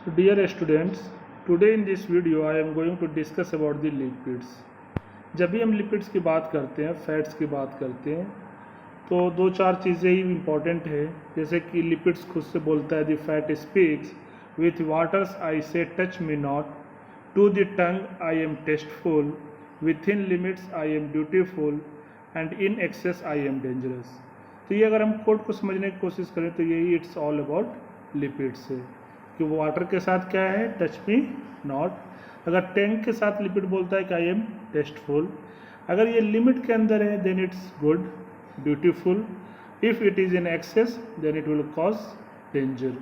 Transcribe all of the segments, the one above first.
So dear students, today in this video I am going to discuss about the lipids. जब भी हम lipids की बात करते हैं, फैट्स की बात करते हैं, तो दो चार चीज़ें ही इम्पॉर्टेंट है। जैसे कि लिपिड्स खुद से बोलता है, the fat speaks with waters I say touch me not, to the tongue I am tasteful, within limits I am beautiful and in excess I am dangerous. तो ये अगर हम कोड को समझने की कोशिश करें तो यही इट्स ऑल अबाउट लिपिड्स है कि वो वाटर के साथ क्या है, टच मी नॉट। अगर टैंक के साथ लिपिड बोलता है कि आई एम टेस्टफुल, अगर ये लिमिट के अंदर है then it's good, beautiful, if it is in excess then it will cause danger.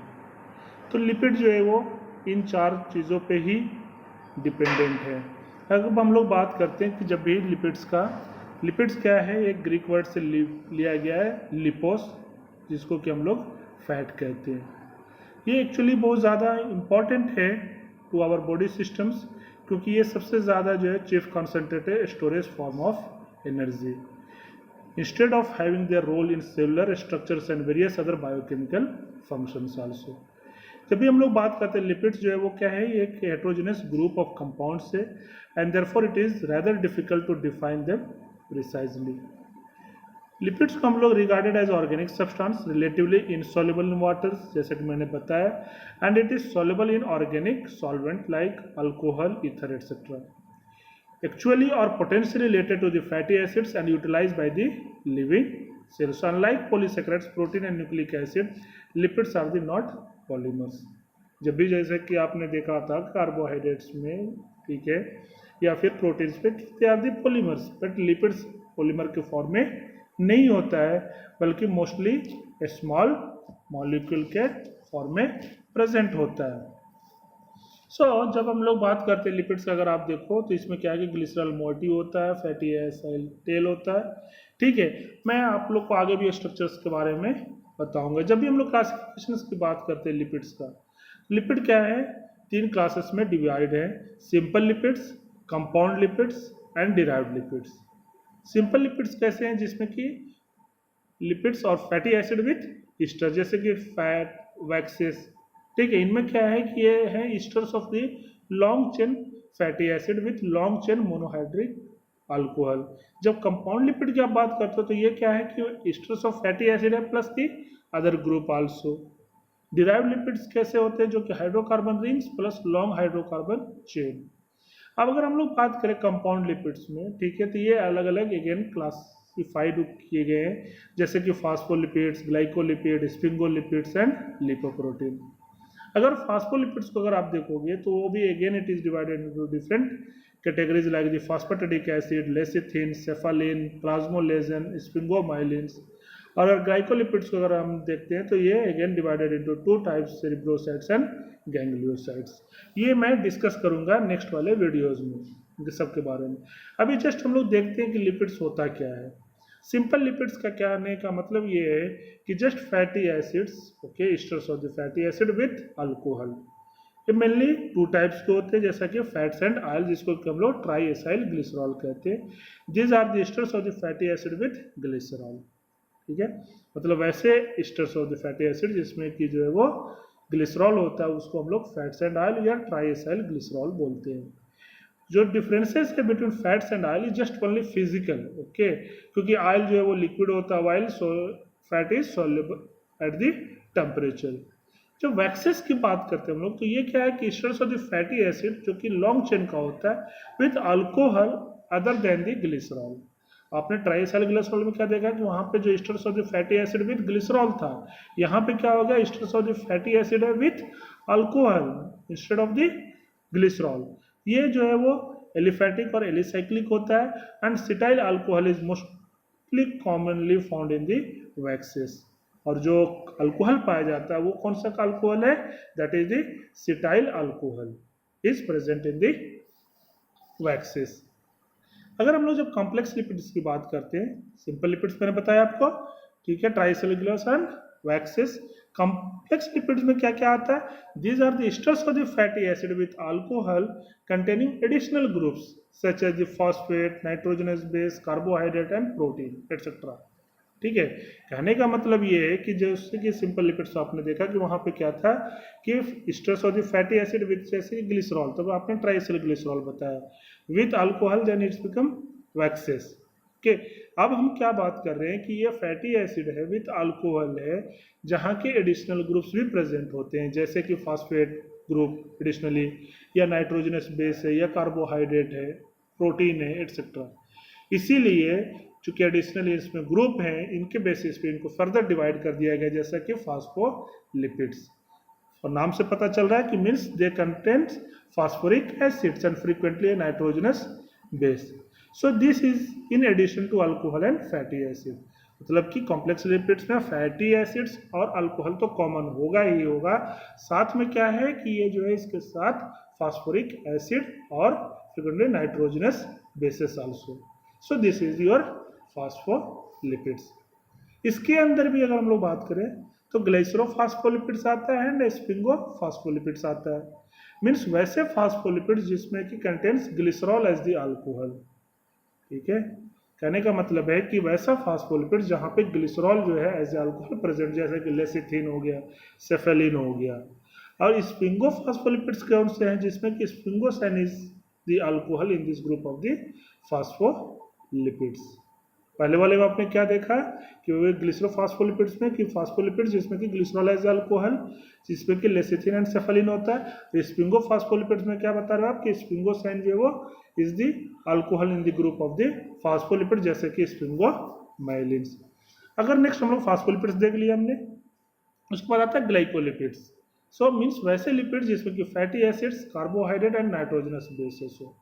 तो लिपिड जो है वो इन चार चीज़ों पे ही डिपेंडेंट है। अगर हम लोग बात करते हैं कि जब भी लिपिड्स क्या है, एक ग्रीक वर्ड से लिया गया है लिपोस, जिसको कि हम लोग फैट कहते हैं। ये एक्चुअली बहुत ज़्यादा इम्पॉर्टेंट है टू आवर बॉडी सिस्टम्स, क्योंकि ये सबसे ज़्यादा जो है chief concentrated storage form of energy, instead of having their role in cellular structures and various other biochemical functions also. जब भी हम लोग बात करते हैं लिपिड्स जो है वो क्या है, ये एक हेट्रोजेनस ग्रुप ऑफ कंपाउंड्स है and therefore it is rather difficult to define them precisely. Lipids को हम लोग regarded as organic substance relatively insoluble in waters, जैसे कि मैंने बताया, and it is soluble in organic solvent like alcohol, ether etcetera, actually or potentially related to the fatty acids and utilized by the living cells. So unlike polysaccharides, protein and nucleic acid, lipids are the not polymers. जब भी जैसे कि आपने देखा था carbohydrates में, ठीक है, या फिर प्रोटीन्स पे, they are the polymers, but lipids polymer के फॉर्म में नहीं होता है, बल्कि मोस्टली स्मॉल मॉलिक्यूल के फॉर्म में प्रेजेंट होता है। जब हम लोग बात करते हैं लिपिड्स का, अगर आप देखो तो इसमें क्या है कि ग्लिसरॉल मोइटी होता है, फैटी एसिड टेल होता है, ठीक है। मैं आप लोग को आगे भी स्ट्रक्चर्स के बारे में बताऊंगा। जब भी हम लोग क्लासिफिकेशंस की बात करते हैं लिपिड्स का, लिपिड क्या है, तीन क्लासेस में डिवाइड है, simple lipids, compound lipids and derived lipids. Simple lipids कैसे हैं, जिसमें कि लिपिड्स और फैटी एसिड विथ ईस्टर, जैसे कि फैट, वैक्सेस, ठीक है। इनमें क्या है कि ये है esters of the long chain fatty acid with long chain monohydric alcohol. जब कंपाउंड लिपिड की आप बात करते हो तो ये क्या है कि ईस्टर्स ऑफ फैटी एसिड है plus the other group also. Derived lipids कैसे होते हैं, जो कि hydrocarbon rings plus long hydrocarbon chain. अब अगर हम लोग बात करें कंपाउंड लिपिड्स में, ठीक है, तो ये अलग अलग अगेन क्लासिफाइड किए गए हैं, जैसे कि phospholipids, glycolipid, sphingolipids and lipoprotein. अगर फास्फोलिपिड्स को अगर आप देखोगे तो वो भी again it is divided into different categories like the phosphatidic acid, lecithin, cephalin, plasmalogen, sphingomyelins. और अगर ग्लाइकोलिपिड्स को अगर हम देखते हैं तो ये again divided into two types, cerebrosides and gangliosides. ये मैं डिस्कस करूंगा नेक्स्ट वाले वीडियोज में इनके सबके बारे में। अभी जस्ट हम लोग देखते हैं कि लिपिड्स होता क्या है। सिंपल लिपिड्स का क्या आने का मतलब ये है कि just fatty acids, okay, esters of the fatty acid with alcohol. ये मेनली टू टाइप्स के होते हैं, जैसा कि फैट्स एंड ऑयल, जिसको हम लोग ट्राई एसाइल ग्लिसरॉल कहते हैं। This are the esters of the fatty acid with glycerol, ठीक है। मतलब वैसे esters of the fatty acid जिसमें कि जो है वो ग्लिसरॉल होता है, उसको हम लोग फैट्स एंड ऑयल या ट्राई एसाइल ग्लिसरॉल बोलते हैं। जो डिफरेंसेस है between fats and oil is just only physical, okay, क्योंकि ऑयल जो है वो लिक्विड होता है, while fat is soluble at the temperature. जब वैक्सेस की बात करते हैं हम लोग, तो ये क्या है कि esters of the fatty acid जो कि लॉन्ग चेन का होता है with alcohol other than the glycerol. आपने ट्राइसाइल ग्लिसरॉल में क्या देखा कि वहां पे जो esters of the fatty acid with glycerol था, यहाँ पे क्या होगा, esters of the fatty acid है with alcohol instead of the glycerol. ये जो है वो एलिफैटिक और एलिसाइक्लिक होता है and cetyl alcohol is mostly commonly found in the waxes. और जो अल्कोहल पाया जाता है वो कौन सा अल्कोहल है, that is the cetyl alcohol is present in the waxes. अगर हम लोग जब कॉम्प्लेक्स लिपिड्स की बात करते हैं, सिंपल लिपिड्स मैंने बताया आपको, ठीक है, tricellulose and waxes. Complex lipids में क्या क्या आता है, these are the esters of the fatty acid with alcohol containing additional groups such as the phosphate, nitrogenous base, carbohydrate and protein etcetera. ठीक है। कहने का मतलब ये है कि जैसे कि सिंपल लिपिड्स आपने देखा कि वहाँ पे क्या था कि esters of the fatty acid with जैसे ग्लिसरॉल, तब आपने ट्राइसिल ग्लिसरॉल बताया, with alcohol then it's become waxes. Okay, अब हम क्या बात कर रहे हैं कि ये फैटी एसिड है विथ अल्कोहल है, जहाँ के एडिशनल ग्रुप्स भी प्रेजेंट होते हैं, जैसे कि फास्फेट ग्रुप एडिशनली, या नाइट्रोजनस बेस है, या कार्बोहाइड्रेट है, प्रोटीन है, एटसेट्रा। इसीलिए चूंकि एडिशनल इसमें ग्रुप हैं, इनके बेसिस पे इनको फर्दर डिवाइड कर दिया गया जैसा कि फास्फोलिपिड्स, और नाम से पता चल रहा है कि means they contains phosphoric acids and frequently nitrogenous base. So this is in addition to alcohol and fatty acid, मतलब कि कॉम्प्लेक्स लिपिड्स में फैटी एसिड्स और अल्कोहल तो कॉमन होगा ही होगा, साथ में क्या है कि ये जो है इसके साथ फास्फोरिक एसिड और frequently nitrogenous bases also. So this is your phospholipids. इसके अंदर भी अगर हम लोग बात करें तो ग्लाइसरोफास्फोलिपिड्स आता है एंड स्पिंगोफास्फोलिपिड्स आता है। मीन्स वैसे फास्फोलिपिड्स जिसमें कि contains glycerol as the alcohol. ठीक है, कहने का मतलब है कि वैसा फास्फोलिपिड्स जहाँ पे ग्लिसरॉल जो है एज अल्कोहल प्रेजेंट, जैसे कि लेसिथिन हो गया, सेफेलिन हो गया। और स्पिंगोफास्फोलिपिड्स कौन से हैं जिसमें कि sphingosine is the alcohol in this group of the phospholipids. पहले वाले में आपने क्या देखा कि वे ग्लिसरोफास्फोलिपिड्स में कि फास्फोलिपिड्स जिसमें कि ग्लिसरॉल एज अल्कोहल, जिसमें कि लेसिथिन एंड सेफेलिन होता है। स्पिंगोफास्फोलिपिड्स में क्या बता रहे हो आप कि स्पिंगोसाइन जो है वो is the alcohol in the group of the phospholipid, जैसे कि स्पिंगोमाइलिन्स। अगर नेक्स्ट हम लोग फास्फोलिपिड्स देख लिया हमने, उसके बाद आता है ग्लाइकोलिपिड्स। सो मीन्स वैसे लिपिड्स जिसमें कि fatty acids, carbohydrate and nitrogenous bases हो।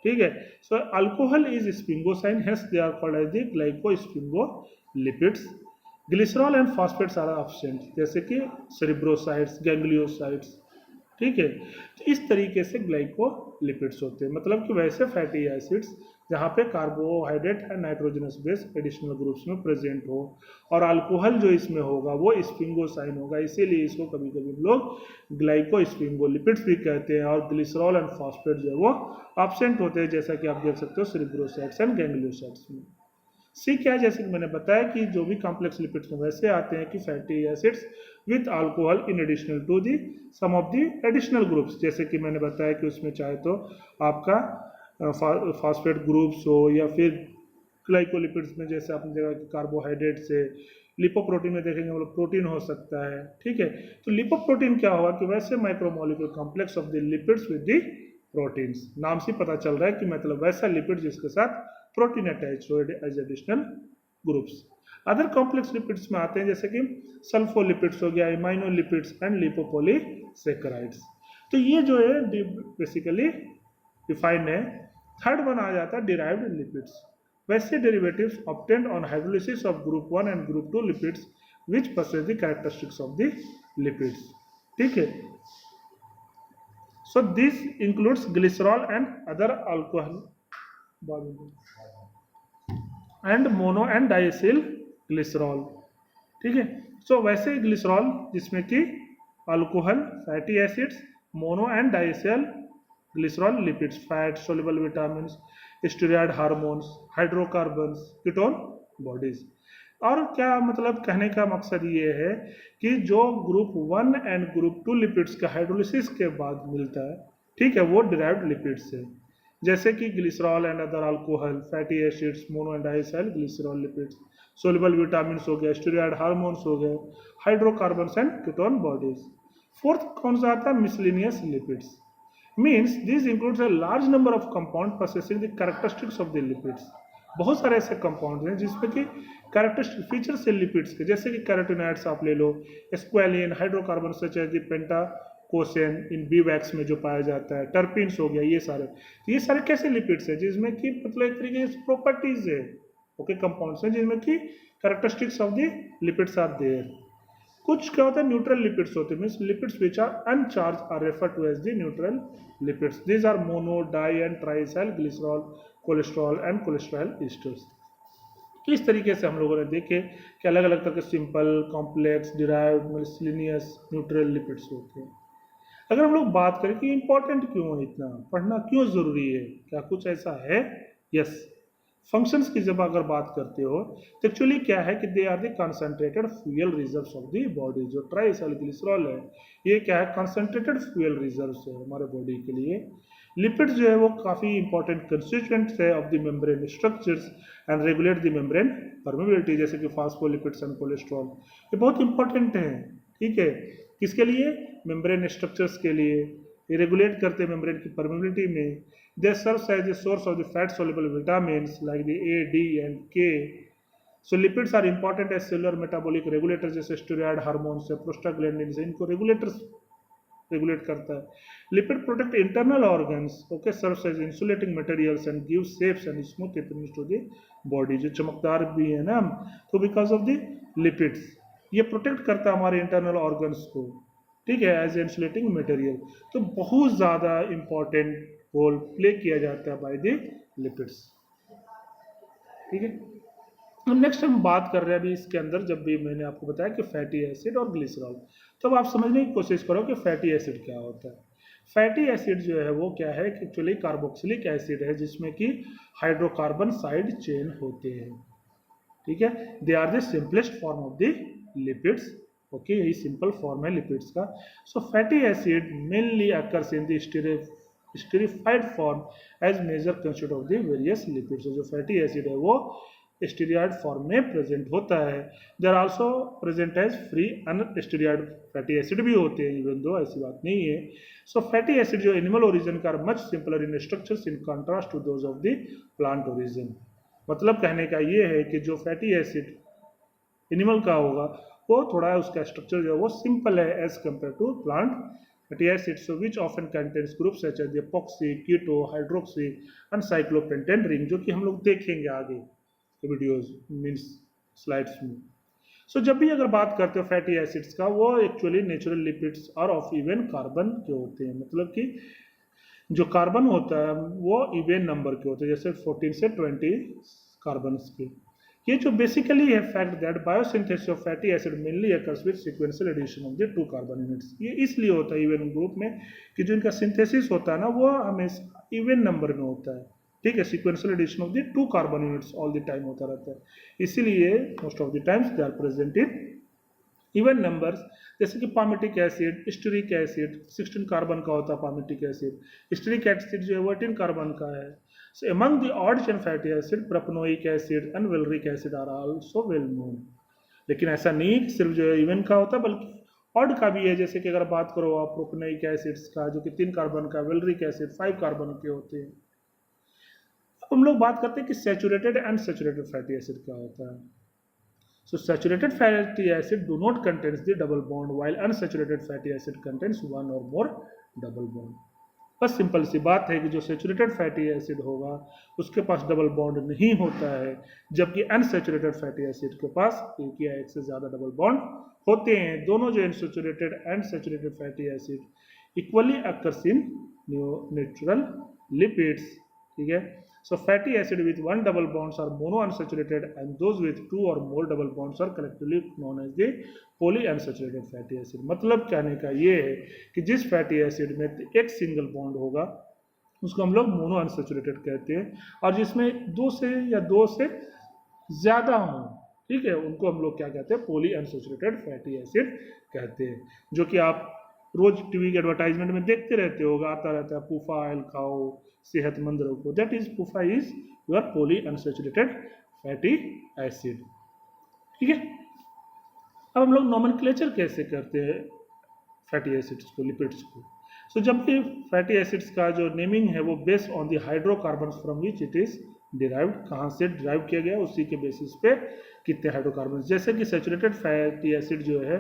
ठीक है, so alcohol is sphingosine, hence they are called as the glycosphingolipids. Glycerol and phosphates are absent, जैसे कि सेरिब्रोसाइट्स, गैंग्लियोसाइट्स। ठीक है, तो इस तरीके से ग्लाइकोलिपिड्स होते हैं, मतलब कि वैसे फैटी एसिड्स जहाँ पे carbohydrate and nitrogenous base additional groups में प्रेजेंट हो, और अल्कोहल जो इसमें होगा वो स्पिंगोसाइन होगा, इसीलिए इसको कभी कभी हम लोग ग्लाइकोस्पिंगोलिपिड्स भी कहते हैं। और ग्लिसरॉल एंड फॉस्फेट जो है वो एब्सेंट होते हैं, जैसा कि आप देख सकते हो सेरिब्रोसाइट्स एंड गैंग्लियोसाइट्स में। सी क्या है, जैसे कि मैंने बताया कि जो भी कॉम्प्लेक्स लिपिड्स में वैसे आते हैं कि fatty acids with alcohol in additional to the some of the additional groups, जैसे कि मैंने बताया कि उसमें चाहे तो आपका फॉस्फेट ग्रुप्स हो, या फिर ग्लाइकोलिपिड्स में जैसे आपने देखा कि कार्बोहाइड्रेट से, लिपोप्रोटीन में देखेंगे हम लोग प्रोटीन हो सकता है। ठीक है, तो लिपोप्रोटीन क्या होगा कि वैसे micromolecule complex of the lipids with the proteins, नाम से पता चल रहा है कि मतलब वैसा लिपिड जिसके साथ प्रोटीन अटैच हो as additional groups. Other complex lipids में आते हैं जैसे कि सल्फोलिपिड्स हो गया, इमाइनोलिपिड्स एंड लिपोपोलीसेकेराइड्स। तो ये जो है बेसिकली डिफाइंड है। थर्ड वन आ जाता है डिराइव्ड लिपिड्स, वैसे derivatives obtained on hydrolysis of group 1 and group 2 lipids which possess the characteristics of the lipids। ठीक है, so this includes glycerol and other alcohol and mono and diacyl glycerol। ठीक है, so वैसे glycerol जिसमें कि alcohol, fatty acids, mono and diacyl glycerol lipids, fat, soluble vitamin, steroid hormones, hydrocarbons, ketone bodies. और क्या मतलब कहने का मकसद ये है कि जो ग्रुप 1 एंड ग्रुप 2 लिपिड्स का हाइड्रोलिसिस के बाद मिलता है, ठीक है, वो डिराइव्ड लिपिड्स है, जैसे कि glycerol and other alcohol, fatty acids, mono and diacyl glycerol lipids, soluble vitamin हो गया, स्टेरॉयड हार्मोन्स हो गए, hydrocarbons and ketone bodies. Fourth कौन सा आता है, miscellaneous lipids. Means this includes a large number of compound possessing the characteristics of the lipids. बहुत सारे ऐसे कंपाउंड हैं जिसमें कि कैरेक्टरिस्टिक फीचर्स है लिपिड्स के, जैसे कि कैरोटिनॉइड्स आप ले लो, squalene, hydrocarbon such as the pentacosane in bee wax में जो पाया जाता है, टर्पिन्स हो गया, ये सारे कैसे लिपिड्स है जिसमें कि मतलब एक तरीके से प्रॉपर्टीज है, ओके, कंपाउंड्स हैं जिनमें कि characteristics of the lipids are there. कुछ क्या होता है, न्यूट्रल लिपिड्स होते हैं, means lipids which are uncharged are refer to as the neutral lipids. These are mono, di and triacyl glycerol, cholesterol and cholesterol esters. तो इस तरीके से हम लोगों ने देखे कि अलग अलग तरह के simple, complex, derived, miscellaneous, neutral lipids होते हैं। अगर हम लोग बात करें कि इंपॉर्टेंट क्यों है, इतना पढ़ना क्यों जरूरी है, क्या कुछ ऐसा है? यस, फंक्शंस की जब अगर बात करते हो तो एक्चुअली क्या है कि they are the concentrated fuel reserves of the body. जो ट्राइएथाइल ग्लिसरॉल है ये क्या है, कंसंट्रेटेड फ्यूल रिजर्व्स है हमारे बॉडी के लिए। लिपिड्स जो है वो काफ़ी इंपॉर्टेंट कंस्टिट्यूएंट्स है of the membrane structures and regulate the membrane permeability, जैसे कि फास्फोलिपिड्स एंड कोलेस्ट्रॉल, ये बहुत इंपॉर्टेंट है। ठीक है, किसके लिए, मेम्ब्रेन स्ट्रक्चर्स के लिए, ये रेगुलेट करते हैं मेम्ब्रेन की परमेबिलिटी में। They serve as the source of the fat soluble vitamins like the A, D and K. So lipids are important as cellular metabolic regulator, जैसे स्टेरॉयड हार्मोन्स है, prostaglandin से, इनको रेगुलेटर्स रेगुलेट करता है। Lipid protect internal organs, okay, serves as insulating materials and give shapes and smooth appearance to the body. जो चमकदार भी है ना, तो बिकॉज ऑफ द लिपिड्स ये प्रोटेक्ट करता है हमारे इंटरनल ऑर्गन्स को, ठीक है, एज इंसुलेटिंग मटेरियल। तो बहुत ज़्यादा इंपॉर्टेंट रोल प्ले किया जाता है बाय द लिपिड्स। ठीक है, अब नेक्स्ट हम बात कर रहे हैं अभी इसके अंदर, जब भी मैंने आपको बताया कि फैटी एसिड और ग्लिसरॉल, तो अब आप समझने की कोशिश करो कि फैटी एसिड क्या होता है। फैटी एसिड जो है वो क्या है कि एक्चुअली कार्बोक्सिलिक एसिड है जिसमें कि हाइड्रोकार्बन साइड चेन होते हैं। ठीक है, they are the simplest form of the lipids. Okay, यही सिंपल फॉर्म है लिपिड्स का। So fatty acid mainly occurs in the esterified form as major constituent of the various lipids. जो fatty acid है वो स्टेरॉयड फॉर्म में present होता है। There also present as free unsteroid fatty acid भी होते हैं, इवन दो ऐसी बात नहीं है। सो फैटी एसिड जो एनिमल ओरिजिन का much simpler in structures in contrast to those of the plant origin. मतलब कहने का ये है कि जो फैटी एसिड एनिमल का होगा वो थोड़ा उसका स्ट्रक्चर जो है वो सिंपल है as compare to plant fatty acid, so which often contains groups such as epoxy, keto, hydroxy and cyclopentane ring, जो कि हम लोग देखेंगे आगे वीडियोज मीन्स स्लाइड्स में। सो जब भी अगर बात करते हो फैटी एसिड्स का, वो एक्चुअली नेचुरल लिपिड्स और ऑफ इवन कार्बन के होते हैं। मतलब कि जो कार्बन होता है वो इवन नंबर के होते हैं, जैसे 14 से 20 कार्बन के। ये जो बेसिकली है fact that biosynthesis of fatty acid mainly occurs with sequential addition of the 2 carbon units. ये इसलिए होता है इवन ग्रुप में कि जो इनका सिंथेसिस होता है ना वो हमेशा इवन नंबर में होता है। ठीक है, sequential addition of the 2 carbon units all the time होता रहता है, इसीलिए most of the times they are present in even numbers. जैसे कि palmitic acid, stearic acid 16 carbon का होता है पामिटिक एसिड, स्टेरिक एसिड जो है 18 कार्बन का है। So among the odd chain fatty acid propanoic acid and valeric acid are also well known. लेकिन ऐसा नहीं कि सिर्फ जो है इवन का होता है बल्कि ऑड का भी है। जैसे कि अगर बात करो आप प्रोपेनोइक एसिड्स का जो कि 3 कार्बन का, वेलरिक एसिड 5 कार्बन के होते हैं। हम लोग बात करते हैं कि saturated and unsaturated fatty acid क्या होता है। सो saturated fatty acid do not contains the double bond while unsaturated fatty acid contains one और मोर डबल बॉन्ड। बस सिंपल सी बात है कि जो सैचुरेटेड फैटी एसिड होगा उसके पास डबल बॉन्ड नहीं होता है, जबकि अनसैचुरेटेड फैटी एसिड के पास एक या एक से ज़्यादा डबल बॉन्ड होते हैं। दोनों जो unsaturated and saturated fatty acid equally occurs in natural lipids. ठीक है, so fatty acid with 1 double bonds are monounsaturated and those with 2 or more double bonds are collectively known as the polyunsaturated fatty acid। मतलब कहने का ये है कि जिस fatty acid में एक सिंगल बॉन्ड होगा उसको हम लोग मोनो अनसेचुरेटेड कहते हैं, और जिसमें 2 से या 2 से ज़्यादा हों, ठीक है, उनको हम लोग क्या कहते हैं, पॉली अनसेचुरेटेड फैटी एसिड कहते हैं। जो कि आप रोज टीवी के एडवर्टाइजमेंट में देखते रहते हो, आता रहता है पूफा ऑयल खाओ सेहतमंद रखो, that is पूफा is your poly unsaturated fatty acid. ठीक है, अब हम लोग नोमेनक्लेचर कैसे करते हैं फैटी एसिड्स को, लिपिड्स को। सो जब भी फैटी एसिड्स का जो नेमिंग है वो based on the hydrocarbon from which it is derived, कहाँ से डिराइव किया गया उसी के बेसिस पे कितने हाइड्रोकार्बन। जैसे कि सैचुरेटेड फैटी एसिड जो है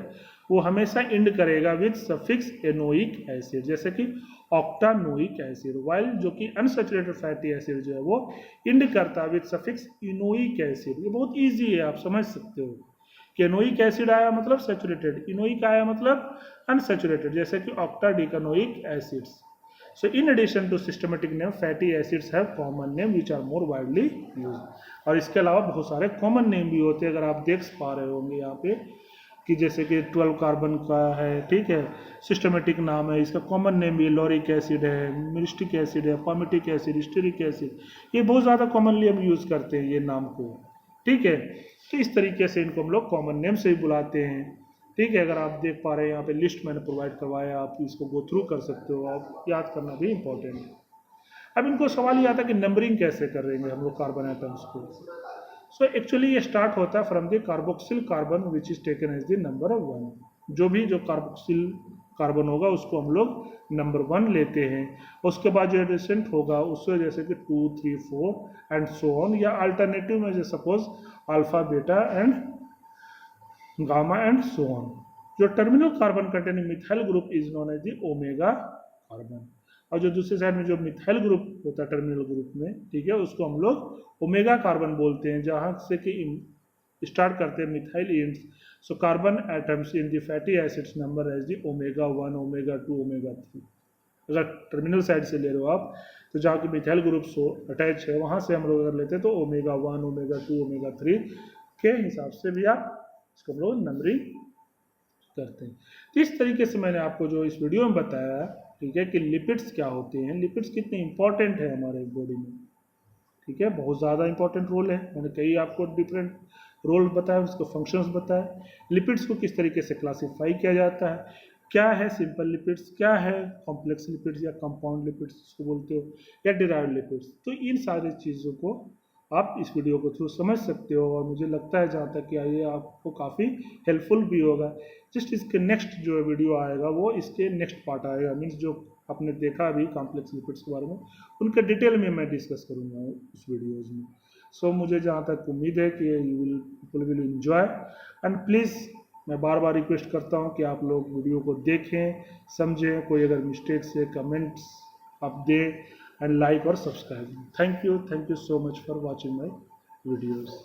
वो हमेशा इंड करेगा विद सफिक्स एनोइक एसिड, जैसे कि ऑक्टानोइक एसिड, वाइल जो कि अनसैचुरेटेड फैटी एसिड जो है वो इंड करता है विद सफिक्स इनोइक एसिड। ये बहुत इजी है, आप समझ सकते हो कि एनोइक एसिड आया मतलब सैचुरेटेड, इनोइक आया मतलब अनसैचुरेटेड, जैसे कि ऑक्टाडिकनोइक acids. So in addition to systematic name, fatty acids have common name which are more widely used। और इसके अलावा बहुत सारे कॉमन नेम भी होते हैं, अगर आप देख पा रहे होंगे यहाँ पे कि जैसे कि 12 कार्बन का है, ठीक है, सिस्टमेटिक नाम है, इसका कॉमन नेम भी लॉरिक एसिड है, मिरिस्टिक एसिड है, पामिटिक एसिड, स्टेरिक एसिड, ये बहुत ज़्यादा कॉमनली हम यूज़ करते हैं ये नाम को, ठीक है। तो इस तरीके से इनको हम लोग कॉमन नेम से ही बुलाते हैं, ठीक है। अगर आप देख पा रहे हैं यहाँ पे लिस्ट मैंने प्रोवाइड करवाया, आप इसको गो थ्रू कर सकते हो, आप याद करना भी इंपॉर्टेंट है। अब इनको सवाल ये आता है कि नंबरिंग कैसे करेंगे हम लोग कार्बन एटम्स को। सो एक्चुअली ये स्टार्ट होता है from the carboxyl carbon which is taken as the number 1। जो भी जो कार्बोक्सिल कार्बन होगा उसको हम लोग नंबर 1 लेते हैं। उसके बाद जो एडिसेंट होगा उससे जैसे कि 2, 3, 4 एंड सो ऑन, या अल्टरनेटिव में जैसे suppose alpha, beta and gamma and so on. जो terminal carbon containing methyl group is known as the omega carbon, और जो दूसरे साइड में जो मिथाइल ग्रुप होता है टर्मिनल ग्रुप में, ठीक है, उसको हम लोग ओमेगा कार्बन बोलते हैं, जहाँ से कि स्टार्ट करते हैं methyl ends. So carbon atoms in the fatty acids number as the omega 1, omega 2, omega 3। अगर टर्मिनल साइड से ले रहे हो आप, तो जहाँ की मिथाइल ग्रुप सो अटैच है वहाँ से हम लोग अगर लेते हैं तो ओमेगा 1, ओमेगा 2, ओमेगा 3 के हिसाब से भी आप इसको हम लोग नंबरिंग करते हैं। तो इस तरीके से मैंने आपको जो इस वीडियो में बताया, ठीक है, कि लिपिड्स क्या होते हैं, लिपिड्स कितने इंपॉर्टेंट है हमारे बॉडी में, ठीक है, बहुत ज़्यादा इंपॉर्टेंट रोल है। मैंने कई आपको डिफरेंट रोल बताया, उसके फंक्शंस बताए, लिपिड्स को किस तरीके से क्लासीफाई किया जाता है, क्या है सिंपल लिपिड्स, क्या है कॉम्प्लेक्स लिपिड्स या कंपाउंड लिपिड्स जिसको बोलते हो, या डिराइव्ड लिपिड्स। तो इन सारी चीज़ों को आप इस वीडियो को थ्रू समझ सकते हो, और मुझे लगता है जहाँ तक कि ये आपको काफ़ी हेल्पफुल भी होगा। जस्ट इसके नेक्स्ट जो वीडियो आएगा वो इसके नेक्स्ट पार्ट आएगा, मीन्स जो आपने देखा अभी कॉम्प्लेक्स लिपिड्स के बारे में, उनके डिटेल में मैं डिस्कस करूँगा उस वीडियोज़ में। सो मुझे जहाँ तक उम्मीद है कि people will enjoy, and please मैं बार बार रिक्वेस्ट करता हूँ कि आप लोग वीडियो को देखें, समझें, कोई अगर मिस्टेक्स है कमेंट्स आप दें, and like or subscribe. Thank you so much for watching my videos.